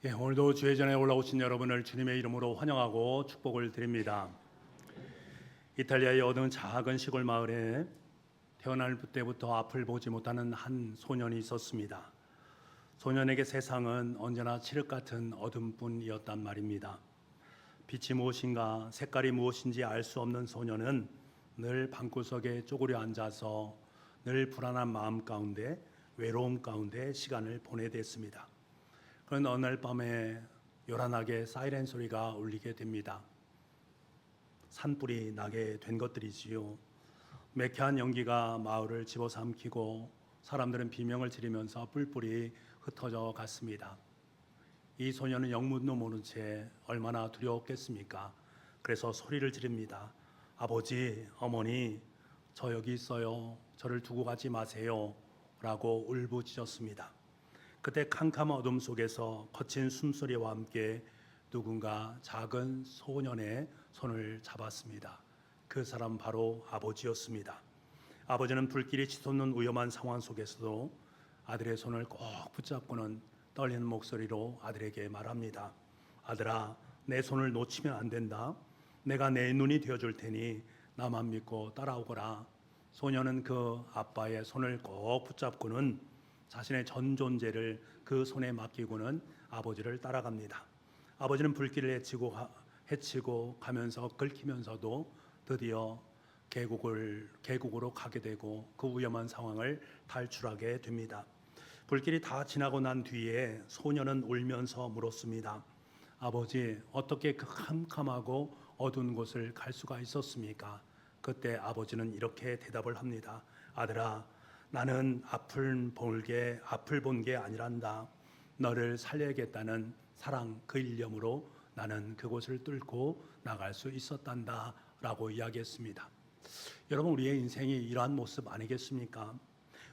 오늘도 주의 전에 올라오신 여러분을 주님의 이름으로 환영하고 축복을 드립니다. 이탈리아의 어느 작은 시골 마을에 태어날 때부터 앞을 보지 못하는 한 소년이 있었습니다. 소년에게 세상은 언제나 칠흑 같은 어둠뿐이었단 말입니다. 빛이 무엇인가 색깔이 무엇인지 알 수 없는 소년은 늘 방구석에 쪼그려 앉아서 늘 불안한 마음 가운데 외로움 가운데 시간을 보내댔습니다. 그런 어느 날 밤에 요란하게 사이렌 소리가 울리게 됩니다. 산불이 나게 된 것들이지요. 매캐한 연기가 마을을 집어삼키고 사람들은 비명을 지르면서 뿔뿔이 흩어져 갔습니다. 이 소년은 영문도 모른 채 얼마나 두려웠겠습니까? 그래서 소리를 지릅니다. 아버지, 어머니, 저 여기 있어요. 저를 두고 가지 마세요. 라고 울부짖었습니다. 그때 캄캄한 어둠 속에서 거친 숨소리와 함께 누군가 작은 소년의 손을 잡았습니다. 그 사람 바로 아버지였습니다. 아버지는 불길이 치솟는 위험한 상황 속에서도 아들의 손을 꼭 붙잡고는 떨리는 목소리로 아들에게 말합니다. 아들아, 내 손을 놓치면 안 된다. 내가 내 눈이 되어줄 테니 나만 믿고 따라오거라. 소년은 그 아빠의 손을 꼭 붙잡고는 자신의 전 존재를 그 손에 맡기고는 아버지를 따라갑니다. 아버지는 불길을 헤치고 가면서 긁히면서도 드디어 계곡으로 가게 되고 그 위험한 상황을 탈출하게 됩니다. 불길이 다 지나고 난 뒤에 소년은 울면서 물었습니다. 아버지, 어떻게 그 캄캄하고 어두운 곳을 갈 수가 있었습니까? 그때 아버지는 이렇게 대답을 합니다. 아들아, 나는 앞을 본 게 아니란다. 너를 살려야겠다는 사랑 그 일념으로 나는 그곳을 뚫고 나갈 수 있었단다 라고 이야기했습니다. 여러분, 우리의 인생이 이러한 모습 아니겠습니까?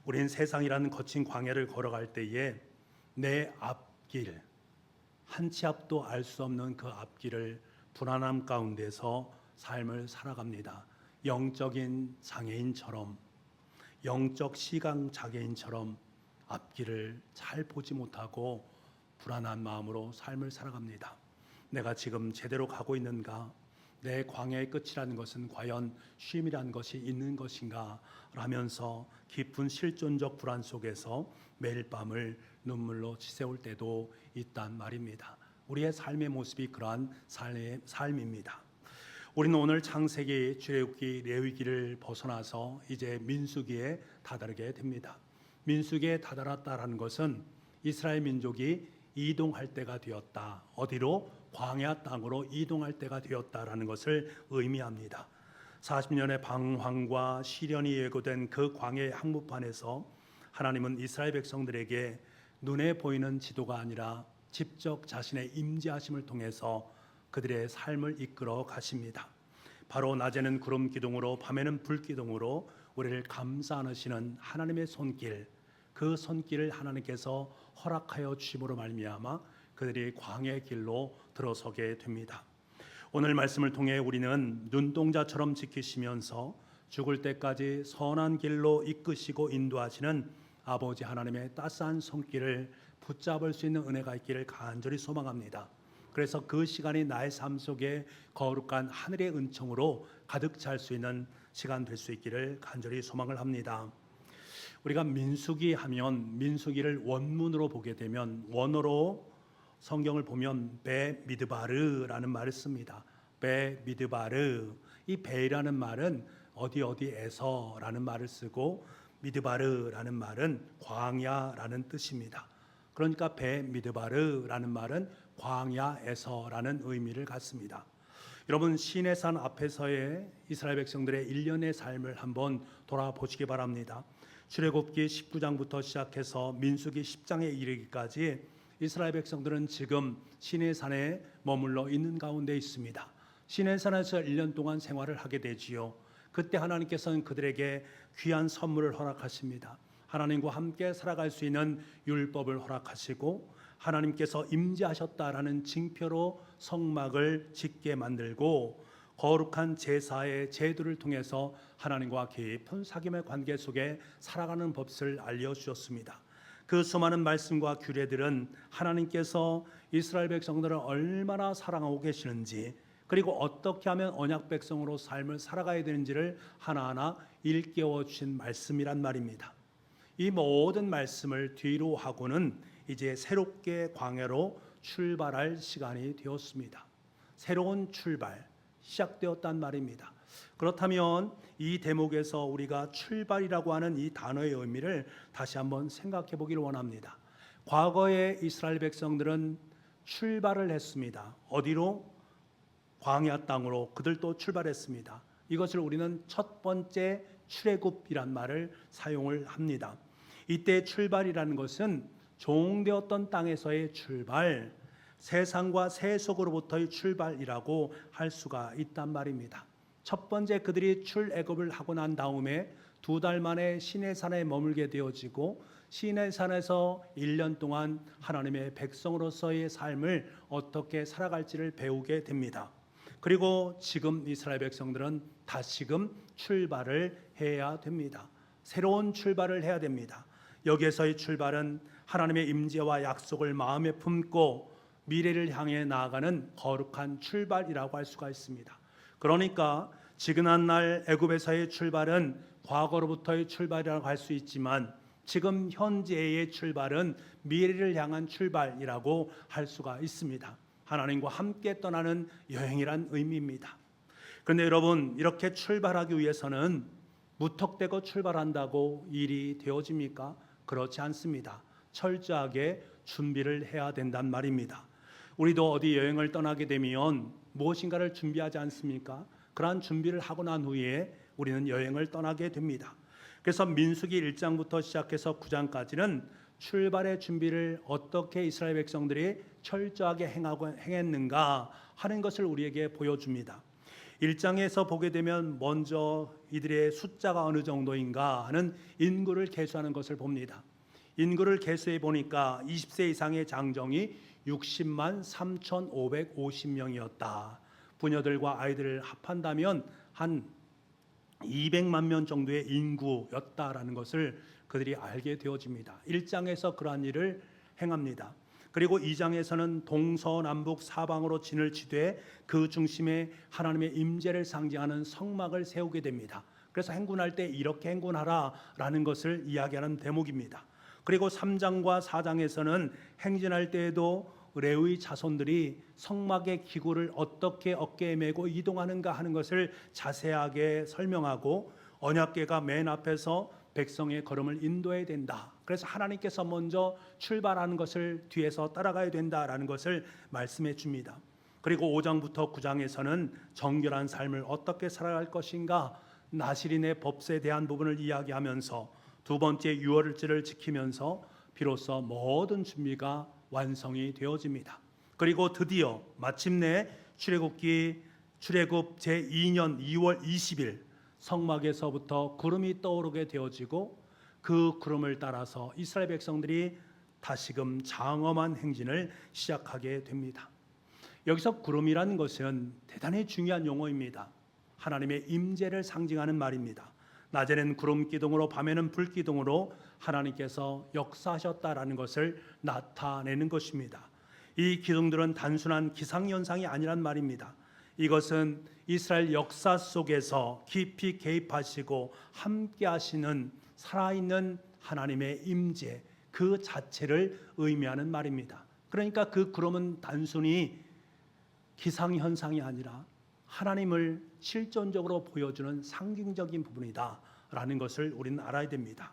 우린 세상이라는 거친 광야를 걸어갈 때에 내 앞길, 한 치 앞도 알 수 없는 그 앞길을 불안함 가운데서 삶을 살아갑니다. 영적인 장애인처럼, 영적 시각 장애인처럼 앞길을 잘 보지 못하고 불안한 마음으로 삶을 살아갑니다. 내가 지금 제대로 가고 있는가? 내 광야의 끝이라는 것은 과연 쉼이라는 것이 있는 것인가? 라면서 깊은 실존적 불안 속에서 매일 밤을 눈물로 지새울 때도 있단 말입니다. 우리의 삶의 모습이 그러한 삶입니다. 우리는 오늘 창세기, 출애굽기, 레위기를 벗어나서 이제 민수기에 다다르게 됩니다. 민수기에 다다랐다라는 것은 이스라엘 민족이 이동할 때가 되었다. 어디로? 광야 땅으로 이동할 때가 되었다라는 것을 의미합니다. 40년의 방황과 시련이 예고된 그 광야의 한복판에서 하나님은 이스라엘 백성들에게 눈에 보이는 지도가 아니라 직접 자신의 임재하심을 통해서 그들의 삶을 이끌어 가십니다. 바로 낮에는 구름 기둥으로 밤에는 불 기둥으로 우리를 감싸 안으시는 하나님의 손길, 그 손길을 하나님께서 허락하여 주심으로 말미암아 그들이 광야의 길로 들어서게 됩니다. 오늘 말씀을 통해 우리는 눈동자처럼 지키시면서 죽을 때까지 선한 길로 이끄시고 인도하시는 아버지 하나님의 따스한 손길을 붙잡을 수 있는 은혜가 있기를 간절히 소망합니다. 그래서 그 시간이 나의 삶 속에 거룩한 하늘의 은총으로 가득 찰 수 있는 시간 될 수 있기를 간절히 소망을 합니다. 우리가 민수기 하면 민수기를 원문으로 보게 되면 원어로 성경을 보면 베 미드바르라는 말을 씁니다. 베 미드바르. 이 베라는 말은 어디에서라는 말을 쓰고 미드바르라는 말은 광야라는 뜻입니다. 그러니까 베 미드바르라는 말은 광야에서라는 의미를 갖습니다. 여러분, 시내산 앞에서의 이스라엘 백성들의 일련의 삶을 한번 돌아보시기 바랍니다. 출애굽기 19장부터 시작해서 민수기 10장에 이르기까지 이스라엘 백성들은 지금 시내산에 머물러 있는 가운데 있습니다. 시내산에서 1년 동안 생활을 하게 되지요. 그때 하나님께서는 그들에게 귀한 선물을 허락하십니다. 하나님과 함께 살아갈 수 있는 율법을 허락하시고 하나님께서 임재하셨다라는 징표로 성막을 짓게 만들고 거룩한 제사의 제도를 통해서 하나님과 깊은 사귐의 관계 속에 살아가는 법을 알려주셨습니다. 그 수많은 말씀과 규례들은 하나님께서 이스라엘 백성들을 얼마나 사랑하고 계시는지, 그리고 어떻게 하면 언약 백성으로 삶을 살아가야 되는지를 하나하나 일깨워 주신 말씀이란 말입니다. 이 모든 말씀을 뒤로 하고는 이제 새롭게 광야로 출발할 시간이 되었습니다. 새로운 출발 시작되었단 말입니다. 그렇다면 이 대목에서 우리가 출발이라고 하는 이 단어의 의미를 다시 한번 생각해 보기를 원합니다. 과거의 이스라엘 백성들은 출발을 했습니다. 어디로? 광야 땅으로 그들도 출발했습니다. 이것을 우리는 첫 번째 출애굽이란 말을 사용을 합니다. 이때 출발이라는 것은 종되었던 땅에서의 출발, 세상과 세속으로부터의 출발이라고 할 수가 있단 말입니다. 첫 번째 그들이 출애굽을 하고 난 다음에 2달 만에 시내산에 머물게 되어지고, 시내산에서 1년 동안 하나님의 백성으로서의 삶을 어떻게 살아갈지를 배우게 됩니다. 그리고 지금 이스라엘 백성들은 다시금 출발을 해야 됩니다. 새로운 출발을 해야 됩니다. 여기에서의 출발은 하나님의 임재와 약속을 마음에 품고 미래를 향해 나아가는 거룩한 출발이라고 할 수가 있습니다. 그러니까 지금한 날 애굽에서의 출발은 과거로부터의 출발이라고 할 수 있지만, 지금 현재의 출발은 미래를 향한 출발이라고 할 수가 있습니다. 하나님과 함께 떠나는 여행이란 의미입니다. 그런데 여러분, 이렇게 출발하기 위해서는 무턱대고 출발한다고 일이 되어집니까? 그렇지 않습니다. 철저하게 준비를 해야 된단 말입니다. 우리도 어디 여행을 떠나게 되면 무엇인가를 준비하지 않습니까? 그러한 준비를 하고 난 후에 우리는 여행을 떠나게 됩니다. 그래서 민수기 1장부터 시작해서 9장까지는 출발의 준비를 어떻게 이스라엘 백성들이 철저하게 행했는가 하는 것을 우리에게 보여줍니다. 1장에서 보게 되면 먼저 이들의 숫자가 어느 정도인가 하는 인구를 계수하는 것을 봅니다. 인구를 계수해 보니까 20세 이상의 장정이 60만 3,550명이었다. 부녀들과 아이들을 합한다면 한 200만 명 정도의 인구였다라는 것을 그들이 알게 되어집니다. 1장에서 그러한 일을 행합니다. 그리고 2장에서는 동서남북 사방으로 진을 치되 그 중심에 하나님의 임재를 상징하는 성막을 세우게 됩니다. 그래서 행군할 때 이렇게 행군하라라는 것을 이야기하는 대목입니다. 그리고 3장과 4장에서는 행진할 때에도 레위 자손들이 성막의 기구를 어떻게 어깨에 메고 이동하는가 하는 것을 자세하게 설명하고, 언약궤가 맨 앞에서 백성의 걸음을 인도해야 된다. 그래서 하나님께서 먼저 출발하는 것을 뒤에서 따라가야 된다라는 것을 말씀해 줍니다. 그리고 5장부터 9장에서는 정결한 삶을 어떻게 살아갈 것인가, 나실인의 법세에 대한 부분을 이야기하면서 두 번째 유월절을 지키면서 비로소 모든 준비가 완성이 되어집니다. 그리고 드디어 마침내 출애굽 제2년 2월 20일 성막에서부터 구름이 떠오르게 되어지고, 그 구름을 따라서 이스라엘 백성들이 다시금 장엄한 행진을 시작하게 됩니다. 여기서 구름이라는 것은 대단히 중요한 용어입니다. 하나님의 임재를 상징하는 말입니다. 낮에는 구름 기둥으로 밤에는 불 기둥으로 하나님께서 역사하셨다라는 것을 나타내는 것입니다. 이 기둥들은 단순한 기상현상이 아니란 말입니다. 이것은 이스라엘 역사 속에서 깊이 개입하시고 함께 하시는 살아있는 하나님의 임재 그 자체를 의미하는 말입니다. 그러니까 그 구름은 단순히 기상현상이 아니라 하나님을 실존적으로 보여주는 상징적인 부분이다라는 것을 우리는 알아야 됩니다.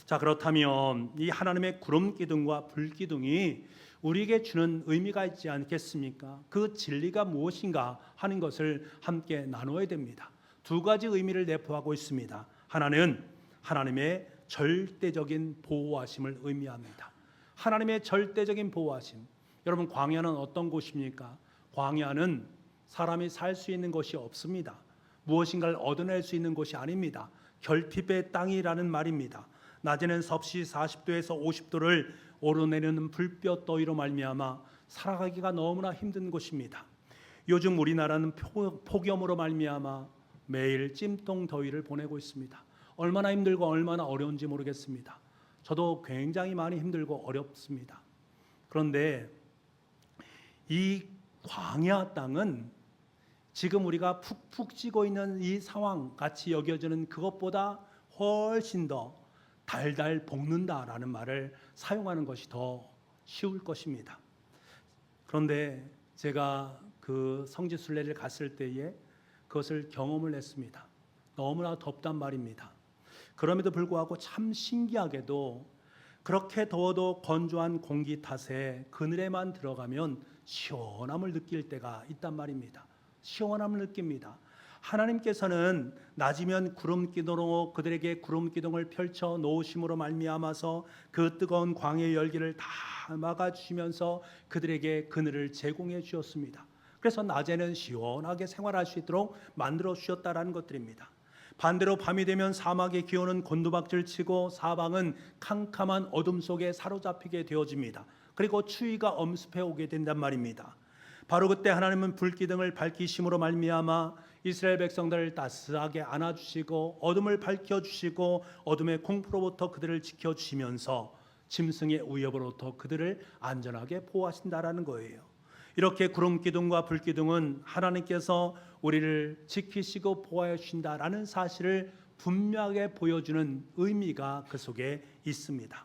자, 그렇다면 이 하나님의 구름 기둥과 불 기둥이 우리에게 주는 의미가 있지 않겠습니까? 그 진리가 무엇인가 하는 것을 함께 나눠야 됩니다. 두 가지 의미를 내포하고 있습니다. 하나는 하나님의 절대적인 보호하심을 의미합니다. 하나님의 절대적인 보호하심. 여러분, 광야는 어떤 곳입니까? 광야는 사람이 살 수 있는 것이 없습니다. 무엇인가를 얻어낼 수 있는 곳이 아닙니다. 결핍의 땅이라는 말입니다. 낮에는 섭씨 40도에서 50도를 오르내리는 불볕 더위로 말미암아 살아가기가 너무나 힘든 곳입니다. 요즘 우리나라는 폭염으로 말미암아 매일 찜통 더위를 보내고 있습니다. 얼마나 힘들고 얼마나 어려운지 모르겠습니다. 저도 굉장히 많이 힘들고 어렵습니다. 그런데 이 광야 땅은 지금 우리가 푹푹 찌고 있는 이 상황 같이 여겨지는 그것보다 훨씬 더 달달 볶는다라는 말을 사용하는 것이 더 쉬울 것입니다. 그런데 제가 그 성지순례를 갔을 때에 그것을 경험을 했습니다. 너무나 덥단 말입니다. 그럼에도 불구하고 참 신기하게도 그렇게 더워도 건조한 공기 탓에 그늘에만 들어가면 시원함을 느낄 때가 있단 말입니다. 시원함을 느낍니다. 하나님께서는 낮이면 구름 기둥으로 그들에게 구름 기둥을 펼쳐 놓으심으로 말미암아서 그 뜨거운 광야의 열기를 다 막아주시면서 그들에게 그늘을 제공해 주셨습니다. 그래서 낮에는 시원하게 생활할 수 있도록 만들어 주셨다라는 것들입니다. 반대로 밤이 되면 사막의 기온은 곤두박질 치고 사방은 캄캄한 어둠 속에 사로잡히게 되어집니다. 그리고 추위가 엄습해 오게 된단 말입니다. 바로 그때 하나님은 불기둥을 밝히심으로 말미암아 이스라엘 백성들을 따스하게 안아주시고 어둠을 밝혀주시고 어둠의 공포로부터 그들을 지켜주시면서 짐승의 위협으로부터 그들을 안전하게 보호하신다라는 거예요. 이렇게 구름 기둥과 불 기둥은 하나님께서 우리를 지키시고 보호해 주신다라는 사실을 분명하게 보여주는 의미가 그 속에 있습니다.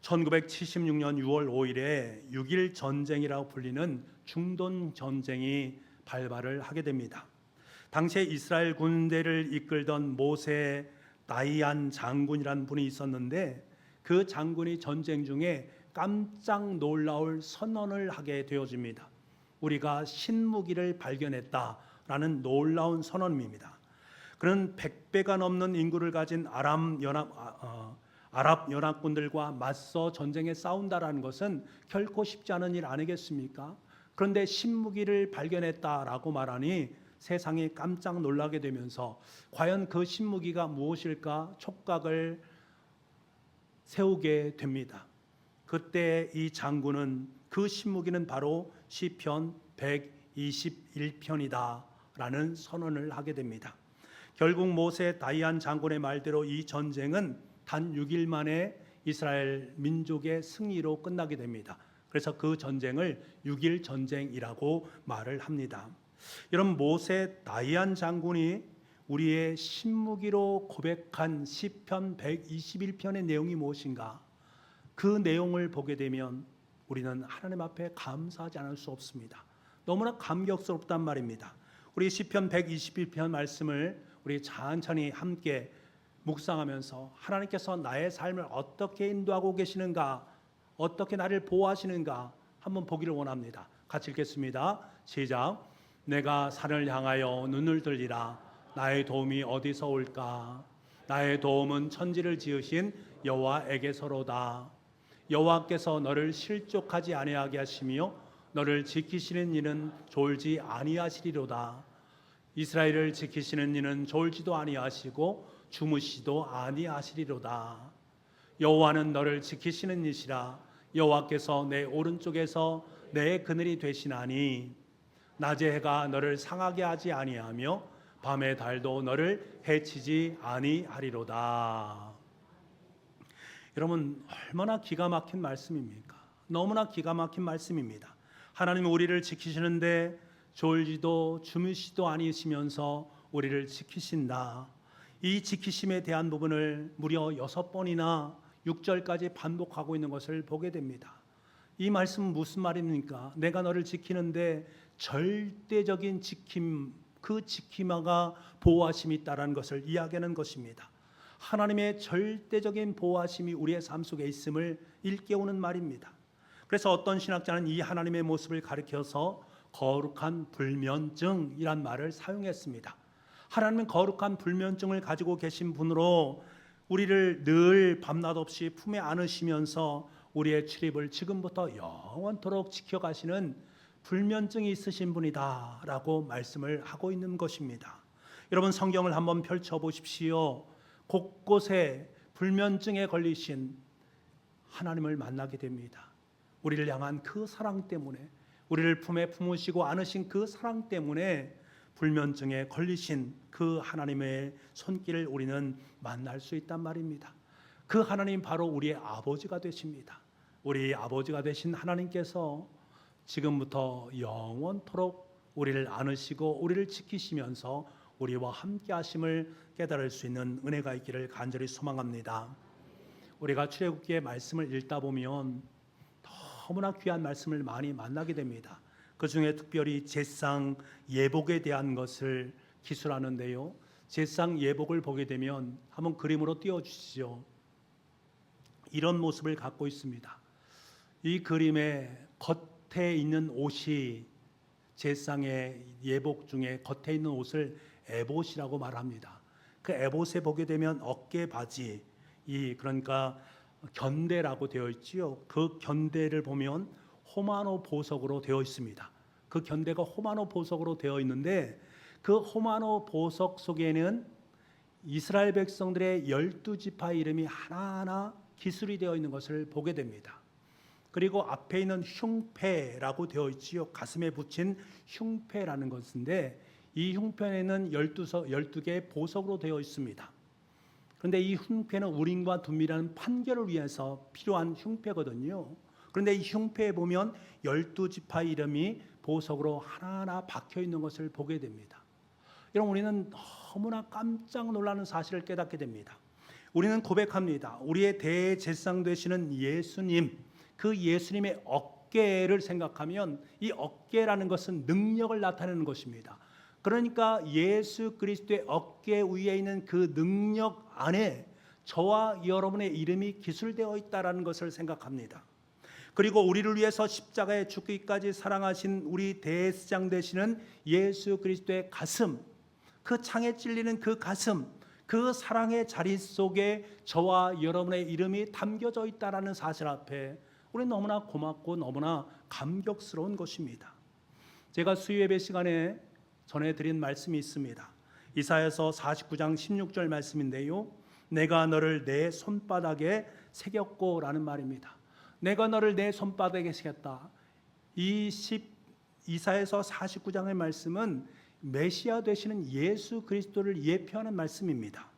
1976년 6월 5일에 6.1 전쟁이라고 불리는 중동 전쟁이 발발을 하게 됩니다. 당시에 이스라엘 군대를 이끌던 모세 다이안 장군이라는 분이 있었는데 그 장군이 전쟁 중에 깜짝 놀라울 선언을 하게 되어집니다. 우리가 신무기를 발견했다라는 놀라운 선언입니다. 그는 100배가 넘는 인구를 가진 아랍 연합군들과 맞서 전쟁에 싸운다라는 것은 결코 쉽지 않은 일 아니겠습니까? 그런데 신무기를 발견했다라고 말하니 세상이 깜짝 놀라게 되면서 과연 그 신무기가 무엇일까 촉각을 세우게 됩니다. 그때 이 장군은 그 신무기는 바로 시편 121편이다라는 선언을 하게 됩니다. 결국 모세 다이안 장군의 말대로 이 전쟁은 단 6일 만에 이스라엘 민족의 승리로 끝나게 됩니다. 그래서 그 전쟁을 6.1 전쟁이라고 말을 합니다. 여러분, 모세 다이안 장군이 우리의 신무기로 고백한 시편 121편의 내용이 무엇인가? 그 내용을 보게 되면 우리는 하나님 앞에 감사하지 않을 수 없습니다. 너무나 감격스럽단 말입니다. 우리 시편 121편 말씀을 우리 천천히 함께 묵상하면서 하나님께서 나의 삶을 어떻게 인도하고 계시는가, 어떻게 나를 보호하시는가 한번 보기를 원합니다. 같이 읽겠습니다. 시작. 내가 산을 향하여 눈을 들리라. 나의 도움이 어디서 올까? 나의 도움은 천지를 지으신 여호와에게서로다. 여호와께서 너를 실족하지 아니하게 하시며 너를 지키시는 이는 졸지 아니하시리로다. 이스라엘을 지키시는 이는 졸지도 아니하시고 주무시도 아니하시리로다. 여호와는 너를 지키시는 이시라. 여호와께서 내 오른쪽에서 내 그늘이 되시나니 낮의 해가 너를 상하게 하지 아니하며 밤의 달도 너를 해치지 아니하리로다. 여러분, 얼마나 기가 막힌 말씀입니까? 너무나 기가 막힌 말씀입니다. 하나님은 우리를 지키시는데 졸지도 주무시도 아니시면서 우리를 지키신다. 이 지키심에 대한 부분을 무려 6번이나 6절까지 반복하고 있는 것을 보게 됩니다. 이 말씀은 무슨 말입니까? 내가 너를 지키는데 절대적인 지킴, 그 지킴아가 보호하심이 있다는 것을 이야기하는 것입니다. 하나님의 절대적인 보호하심이 우리의 삶 속에 있음을 일깨우는 말입니다. 그래서 어떤 신학자는 이 하나님의 모습을 가리켜서 거룩한 불면증이란 말을 사용했습니다. 하나님은 거룩한 불면증을 가지고 계신 분으로 우리를 늘 밤낮 없이 품에 안으시면서 우리의 출입을 지금부터 영원토록 지켜가시는 불면증이 있으신 분이다 라고 말씀을 하고 있는 것입니다. 여러분, 성경을 한번 펼쳐보십시오. 곳곳에 불면증에 걸리신 하나님을 만나게 됩니다. 우리를 향한 그 사랑 때문에, 우리를 품에 품으시고 안으신 그 사랑 때문에 불면증에 걸리신 그 하나님의 손길을 우리는 만날 수 있단 말입니다. 그 하나님 바로 우리의 아버지가 되십니다. 우리 아버지가 되신 하나님께서 지금부터 영원토록 우리를 안으시고 우리를 지키시면서 우리와 함께 하심을 깨달을 수 있는 은혜가 있기를 간절히 소망합니다. 우리가 출애굽기의 말씀을 읽다 보면 너무나 귀한 말씀을 많이 만나게 됩니다. 그 중에 특별히 제상 예복에 대한 것을 기술하는데요. 제상 예복을 보게 되면 한번 그림으로 띄워주시죠. 이런 모습을 갖고 있습니다. 이 그림의 겉에 있는 옷이 제상의 예복 중에 겉에 있는 옷을 에봇이라고 말합니다. 그 에봇에 보게 되면 어깨 바지, 그러니까 견대라고 되어 있지요. 그 견대를 보면 호마노 보석으로 되어 있습니다. 그 견대가 호마노 보석으로 되어 있는데 그 호마노 보석 속에는 이스라엘 백성들의 12지파 이름이 하나하나 기술이 되어 있는 것을 보게 됩니다. 그리고 앞에 있는 흉패라고 되어 있지요. 가슴에 붙인 흉패라는 것인데 이 흉패에는 12개의 보석으로 되어 있습니다. 그런데 이 흉패는 우림과 둠이라는 판결을 위해서 필요한 흉패거든요. 그런데 이 흉패에 보면 12지파 이름이 보석으로 하나하나 박혀 있는 것을 보게 됩니다. 여러분, 우리는 너무나 깜짝 놀라는 사실을 깨닫게 됩니다. 우리는 고백합니다. 우리의 대제사장 되시는 예수님, 그 예수님의 어깨를 생각하면 이 어깨라는 것은 능력을 나타내는 것입니다. 그러니까 예수 그리스도의 어깨 위에 있는 그 능력 안에 저와 여러분의 이름이 기술되어 있다는 것을 생각합니다. 그리고 우리를 위해서 십자가에 죽기까지 사랑하신 우리 대제사장 되시는 예수 그리스도의 가슴, 그 창에 찔리는 그 가슴, 그 사랑의 자리 속에 저와 여러분의 이름이 담겨져 있다는 사실 앞에 우리는 너무나 고맙고 너무나 감격스러운 것입니다. 제가 수요예배 시간에 전해드린 말씀이 있습니다. 이사야서 49장 16절 말씀인데요. 내가 너를 내 손바닥에 새겼고 라는 말입니다. 내가 너를 내 손바닥에 새겼다. 이사야서 49장의 말씀은 메시아 되시는 예수 그리스도를 예표하는 말씀입니다.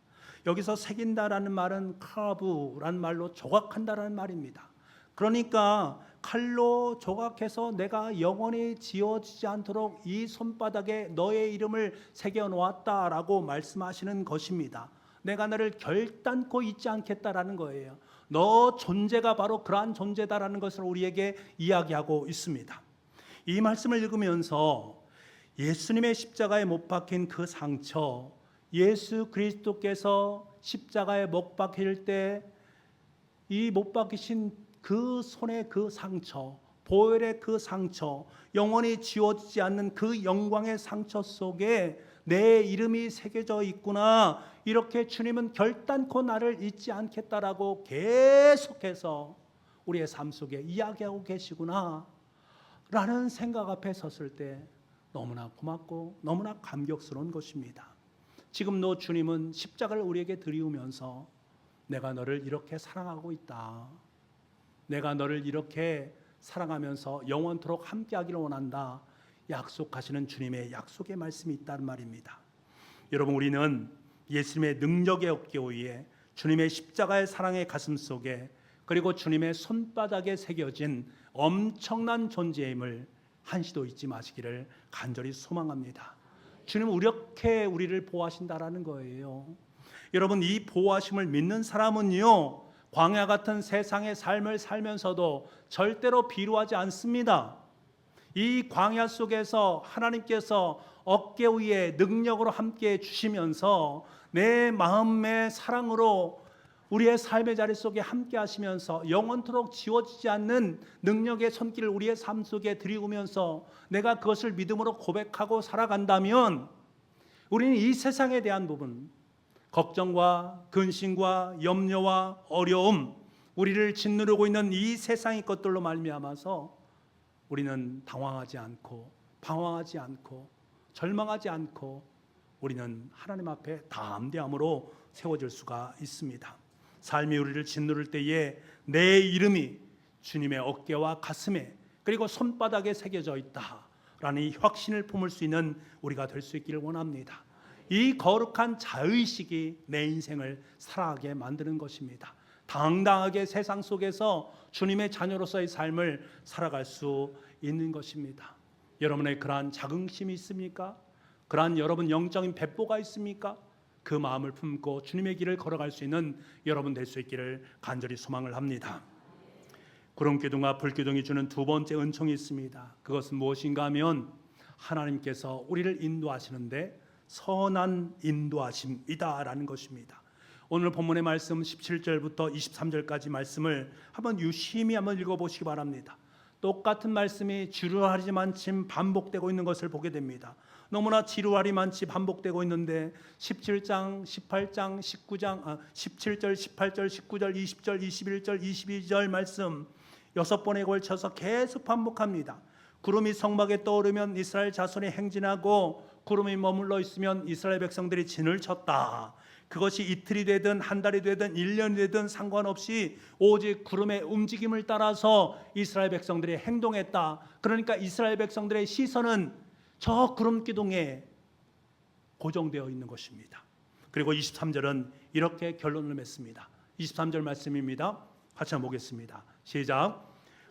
여기서 새긴다라는 말은 카브라는 말로 조각한다라는 말입니다. 그러니까 칼로 조각해서 내가 영원히 지워지지 않도록 이 손바닥에 너의 이름을 새겨 놓았다라고 말씀하시는 것입니다. 내가 너를 결단코 잊지 않겠다라는 거예요. 너 존재가 바로 그러한 존재다라는 것을 우리에게 이야기하고 있습니다. 이 말씀을 읽으면서 예수님의 십자가에 못 박힌 그 상처, 예수 그리스도께서 십자가에 못 박힐 때 이 못 박히신 그 손의 그 상처, 보혈의 그 상처, 영원히 지워지지 않는 그 영광의 상처 속에 내 이름이 새겨져 있구나. 이렇게 주님은 결단코 나를 잊지 않겠다라고 계속해서 우리의 삶 속에 이야기하고 계시구나 라는 생각 앞에 섰을 때 너무나 고맙고 너무나 감격스러운 것입니다. 지금도 주님은 십자가를 우리에게 드리우면서 내가 너를 이렇게 사랑하고 있다. 내가 너를 이렇게 사랑하면서 영원토록 함께하기를 원한다. 약속하시는 주님의 약속의 말씀이 있다는 말입니다. 여러분, 우리는 예수님의 능력의 어깨 위에 주님의 십자가의 사랑의 가슴 속에 그리고 주님의 손바닥에 새겨진 엄청난 존재임을 한시도 잊지 마시기를 간절히 소망합니다. 주님은 이렇게 우리를 보호하신다라는 거예요. 여러분, 이 보호하심을 믿는 사람은요, 광야 같은 세상의 삶을 살면서도 절대로 비루하지 않습니다. 이 광야 속에서 하나님께서 어깨 위에 능력으로 함께 주시면서 내 마음의 사랑으로 우리의 삶의 자리 속에 함께 하시면서 영원토록 지워지지 않는 능력의 손길을 우리의 삶 속에 들이우면서 내가 그것을 믿음으로 고백하고 살아간다면 우리는 이 세상에 대한 부분, 걱정과 근심과 염려와 어려움, 우리를 짓누르고 있는 이 세상의 것들로 말미암아서 우리는 당황하지 않고 방황하지 않고 절망하지 않고 우리는 하나님 앞에 담대함으로 세워질 수가 있습니다. 삶이 우리를 짓누를 때에 내 이름이 주님의 어깨와 가슴에 그리고 손바닥에 새겨져 있다라는 이 확신을 품을 수 있는 우리가 될 수 있기를 원합니다. 이 거룩한 자의식이 내 인생을 살아가게 만드는 것입니다. 당당하게 세상 속에서 주님의 자녀로서의 삶을 살아갈 수 있는 것입니다. 여러분의 그러한 자긍심이 있습니까? 그러한 여러분 영적인 배포가 있습니까? 그 마음을 품고 주님의 길을 걸어갈 수 있는 여러분 될 수 있기를 간절히 소망을 합니다. 구름기둥과 불기둥이 주는 두 번째 은총이 있습니다. 그것은 무엇인가 하면 하나님께서 우리를 인도하시는데 선한 인도하심이다라는 것입니다. 오늘 본문의 말씀 17절부터 23절까지 말씀을 한번 유심히 한번 읽어보시기 바랍니다. 똑같은 말씀이 지루하지만치 반복되고 있는 것을 보게 됩니다. 너무나 지루하리만치 반복되고 있는데 17장, 18장, 17절, 18절, 19절, 20절, 21절, 22절 말씀 6번에 걸쳐서 계속 반복합니다. 구름이 성막에 떠오르면 이스라엘 자손이 행진하고 구름이 머물러 있으면 이스라엘 백성들이 진을 쳤다. 그것이 이틀이 되든 한 달이 되든 1년이 되든 상관없이 오직 구름의 움직임을 따라서 이스라엘 백성들이 행동했다. 그러니까 이스라엘 백성들의 시선은 저 구름 기둥에 고정되어 있는 것입니다. 그리고 23절은 이렇게 결론을 맺습니다. 23절 말씀입니다. 같이 한번 보겠습니다. 시작.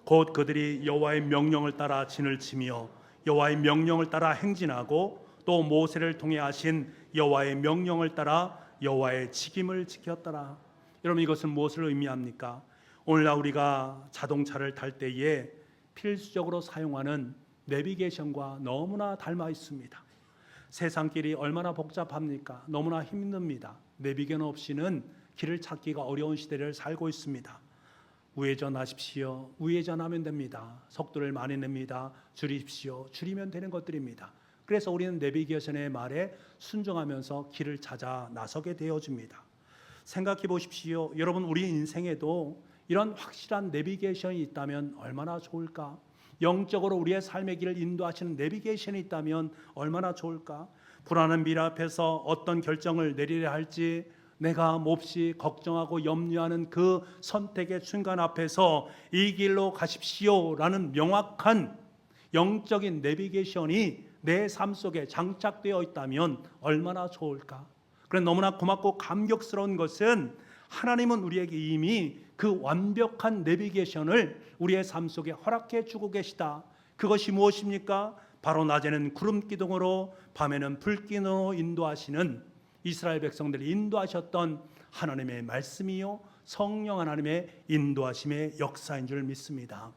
곧 그들이 여호와의 명령을 따라 진을 치며 여호와의 명령을 따라 행진하고 또 모세를 통해 하신 여호와의 명령을 따라 여호와의 직임을 지켰더라. 여러분, 이것은 무엇을 의미합니까? 오늘날 우리가 자동차를 탈 때에 필수적으로 사용하는 내비게이션과 너무나 닮아 있습니다. 세상길이 얼마나 복잡합니까? 너무나 힘듭니다. 내비게이션 없이는 길을 찾기가 어려운 시대를 살고 있습니다. 우회전하십시오. 우회전하면 됩니다. 속도를 많이 냅니다. 줄이십시오. 줄이면 되는 것들입니다. 그래서 우리는 내비게이션의 말에 순종하면서 길을 찾아 나서게 되어집니다. 생각해 보십시오. 여러분, 우리 인생에도 이런 확실한 내비게이션이 있다면 얼마나 좋을까? 영적으로 우리의 삶의 길을 인도하시는 내비게이션이 있다면 얼마나 좋을까? 불안한 미래 앞에서 어떤 결정을 내리려 할지 내가 몹시 걱정하고 염려하는 그 선택의 순간 앞에서 이 길로 가십시오라는 명확한 영적인 내비게이션이 내 삶 속에 장착되어 있다면 얼마나 좋을까? 그런데 너무나 고맙고 감격스러운 것은 하나님은 우리에게 이미 그 완벽한 내비게이션을 우리의 삶 속에 허락해 주고 계시다. 그것이 무엇입니까? 바로 낮에는 구름 기둥으로 밤에는 불 기둥으로 인도하시는 이스라엘 백성들이 인도하셨던 하나님의 말씀이요 성령 하나님의 인도하심의 역사인 줄 믿습니다.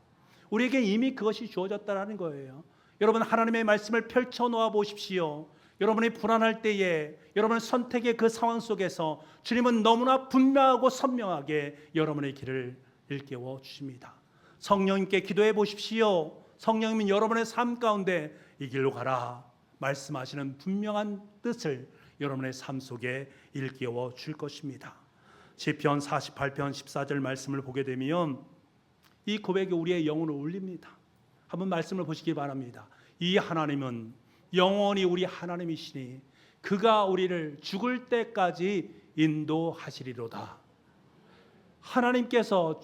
우리에게 이미 그것이 주어졌다는 거예요. 여러분, 하나님의 말씀을 펼쳐 놓아 보십시오. 여러분이 불안할 때에 여러분의 선택의 그 상황 속에서 주님은 너무나 분명하고 선명하게 여러분의 길을 일깨워 주십니다. 성령님께 기도해 보십시오. 성령님은 여러분의 삶 가운데 이 길로 가라 말씀하시는 분명한 뜻을 여러분의 삶 속에 일깨워 줄 것입니다. 시편 48편 14절 말씀을 보게 되면 이 고백이 우리의 영혼을 울립니다. 한번 말씀을 보시기 바랍니다. 이 하나님은 영원히 우리 하나님이시니 그가 우리를 죽을 때까지 인도하시리로다. 하나님께서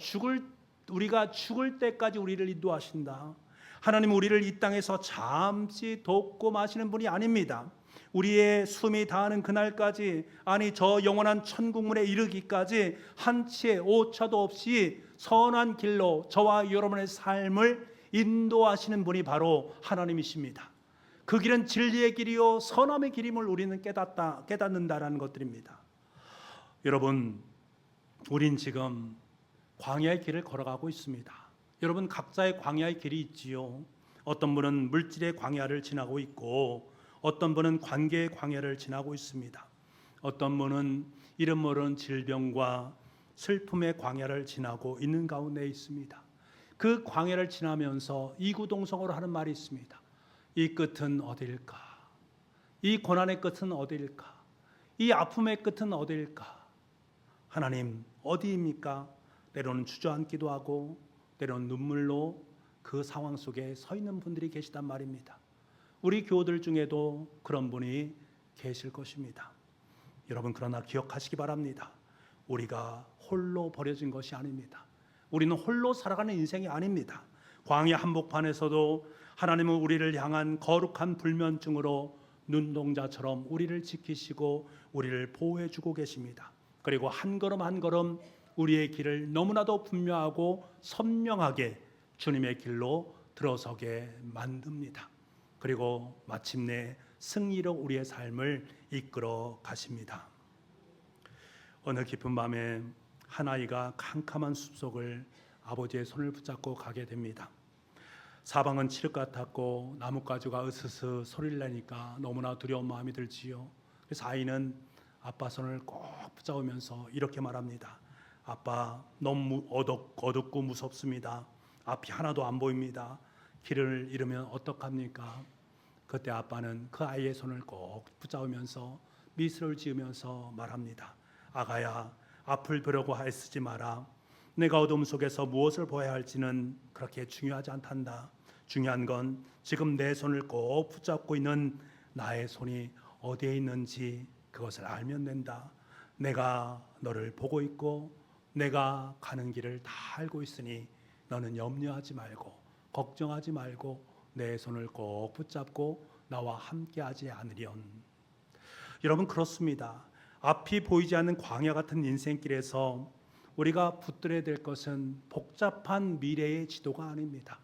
우리가 죽을 때까지 우리를 인도하신다. 하나님은 우리를 이 땅에서 잠시 돕고 마시는 분이 아닙니다. 우리의 숨이 다하는 그날까지, 아니 저 영원한 천국문에 이르기까지 한치의 오차도 없이 선한 길로 저와 여러분의 삶을 인도하시는 분이 바로 하나님이십니다. 그 길은 진리의 길이요 선함의 길임을 우리는 깨닫는다라는 것들입니다. 여러분, 우린 지금 광야의 길을 걸어가고 있습니다. 여러분, 각자의 광야의 길이 있지요. 어떤 분은 물질의 광야를 지나고 있고 어떤 분은 관계의 광야를 지나고 있습니다. 어떤 분은 이름 모르는 질병과 슬픔의 광야를 지나고 있는 가운데 있습니다. 그 광야를 지나면서 이구동성으로 하는 말이 있습니다. 이 끝은 어디일까? 이 고난의 끝은 어디일까? 이 아픔의 끝은 어디일까? 하나님, 어디입니까? 때로는 주저앉기도 하고 때로는 눈물로 그 상황 속에 서 있는 분들이 계시단 말입니다. 우리 교우들 중에도 그런 분이 계실 것입니다. 여러분, 그러나 기억하시기 바랍니다. 우리가 홀로 버려진 것이 아닙니다. 우리는 홀로 살아가는 인생이 아닙니다. 광야 한복판에서도 하나님은 우리를 향한 거룩한 불면증으로 눈동자처럼 우리를 지키시고 우리를 보호해 주고 계십니다. 그리고 한 걸음 한 걸음 우리의 길을 너무나도 분명하고 선명하게 주님의 길로 들어서게 만듭니다. 그리고 마침내 승리로 우리의 삶을 이끌어 가십니다. 어느 깊은 밤에 한 아이가 캄캄한 숲속을 아버지의 손을 붙잡고 가게 됩니다. 사방은 칠흑 같았고 나뭇가지가 으스스 소리를 내니까 너무나 두려운 마음이 들지요. 그래서 아이는 아빠 손을 꼭 붙잡으면서 이렇게 말합니다. 아빠, 너무 어둡고 무섭습니다. 앞이 하나도 안 보입니다. 길을 잃으면 어떡합니까? 그때 아빠는 그 아이의 손을 꼭 붙잡으면서 미소를 지으면서 말합니다. 아가야, 앞을 보려고 애쓰지 마라. 내가 어둠 속에서 무엇을 보아야 할지는 그렇게 중요하지 않단다. 중요한 건 지금 내 손을 꼭 붙잡고 있는 나의 손이 어디에 있는지 그것을 알면 된다. 내가 너를 보고 있고 내가 가는 길을 다 알고 있으니 너는 염려하지 말고 걱정하지 말고 내 손을 꼭 붙잡고 나와 함께하지 않으련. 여러분, 그렇습니다. 앞이 보이지 않는 광야 같은 인생길에서 우리가 붙들어야 될 것은 복잡한 미래의 지도가 아닙니다.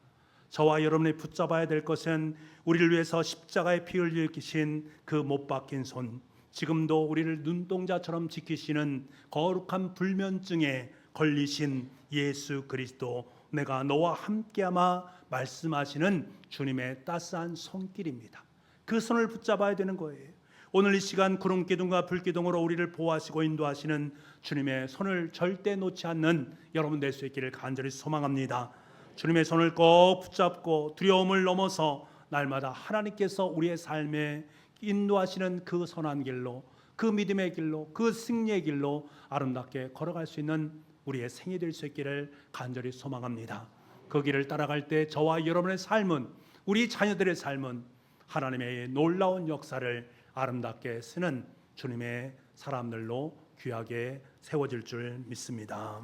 저와 여러분이 붙잡아야 될 것은 우리를 위해서 십자가의 피 흘리신 그 못 박힌 손, 지금도 우리를 눈동자처럼 지키시는 거룩한 불면증에 걸리신 예수 그리스도, 내가 너와 함께하마 말씀하시는 주님의 따스한 손길입니다. 그 손을 붙잡아야 되는 거예요. 오늘 이 시간 구름기둥과 불기둥으로 우리를 보호하시고 인도하시는 주님의 손을 절대 놓지 않는 여러분 될 수 있기를 간절히 소망합니다. 주님의 손을 꼭 붙잡고 두려움을 넘어서 날마다 하나님께서 우리의 삶에 인도하시는 그 선한 길로, 그 믿음의 길로, 그 승리의 길로 아름답게 걸어갈 수 있는 우리의 생이 될 수 있기를 간절히 소망합니다. 그 길을 따라갈 때 저와 여러분의 삶은, 우리 자녀들의 삶은 하나님의 놀라운 역사를 아름답게 쓰는 주님의 사람들로 귀하게 세워질 줄 믿습니다.